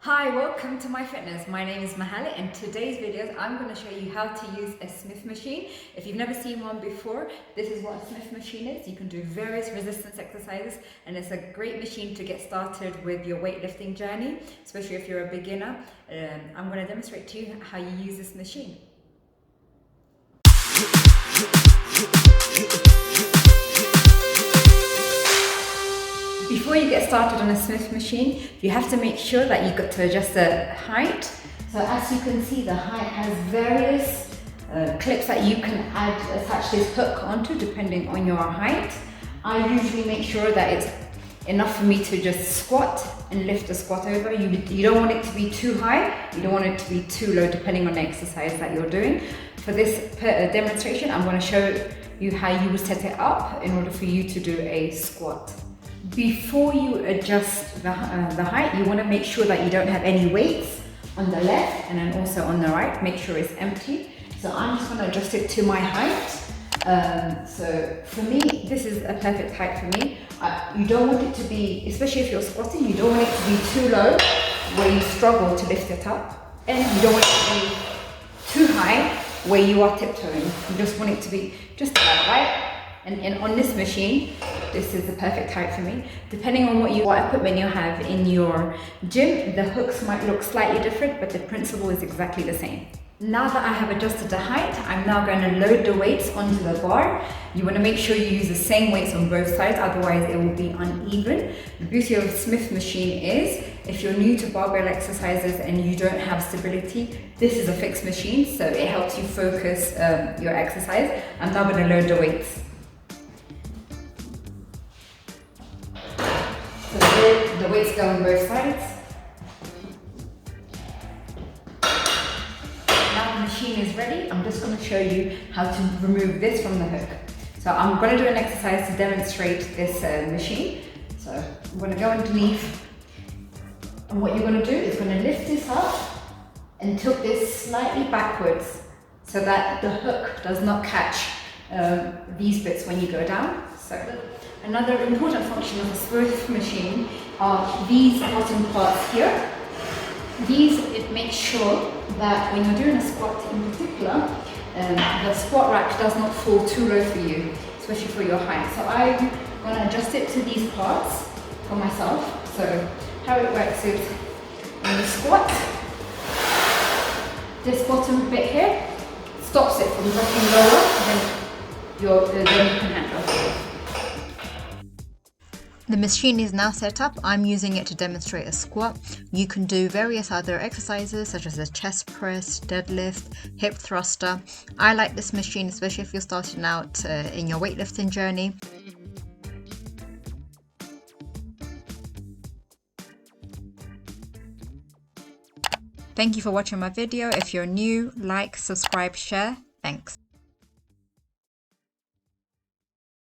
Hi, welcome to My Fitness. My name is Mahali. In today's videos, I'm going to show you how to use a Smith machine. If you've never seen one before, this is what a Smith machine is. You can do various resistance exercises, and it's a great machine to get started with your weightlifting journey, especially if you're a beginner. I'm going to demonstrate to you how you use this machine. Before you get started on a Smith machine, you have to make sure that you've got to adjust the height. So as you can see, the height has various clips that you can attach this hook onto depending on your height. I usually make sure that it's enough for me to just squat and lift the squat over. You don't want it to be too high, you don't want it to be too low depending on the exercise that you're doing. For this demonstration, I'm going to show you how you would set it up in order for you to do a squat. Before you adjust the height, you want to make sure that you don't have any weights on the left and then also on the right. Make sure it's empty. So I'm just going to adjust it to my height. So for me, this is a perfect height for me. You don't want it to be, especially if you're squatting, you don't want it to be too low where you struggle to lift it up. And you don't want it to be too high where you are tiptoeing. You just want it to be just about right. And on this machine, this is the perfect height for me. Depending on what equipment you have in your gym, the hooks might look slightly different, but the principle is exactly the same. Now that I have adjusted the height, I'm now going to load the weights onto the bar. You want to make sure you use the same weights on both sides, otherwise it will be uneven. The beauty of a Smith machine is, if you're new to barbell exercises and you don't have stability, this is a fixed machine, so it helps you focus your exercise. I'm now going to load the weights. So the weights go on both sides. Now the machine is ready. I'm just going to show you how to remove this from the hook. So I'm going to do an exercise to demonstrate this machine. So I'm going to go underneath, and what you're going to do is going to lift this up and tilt this slightly backwards so that the hook does not catch these bits when you go down. So another important function of a Smith machine are these bottom parts here. It makes sure that when you're doing a squat in particular, the squat rack does not fall too low for you, especially for your height. So I'm going to adjust it to these parts for myself. So how it works is, when you squat, this bottom bit here stops it from dropping lower than you can handle. The machine is now set up. I'm using it to demonstrate a squat. You can do various other exercises such as a chest press, deadlift, hip thruster. I like this machine, especially if you're starting out in your weightlifting journey. Thank you for watching my video. If you're new, like, subscribe, share. Thanks.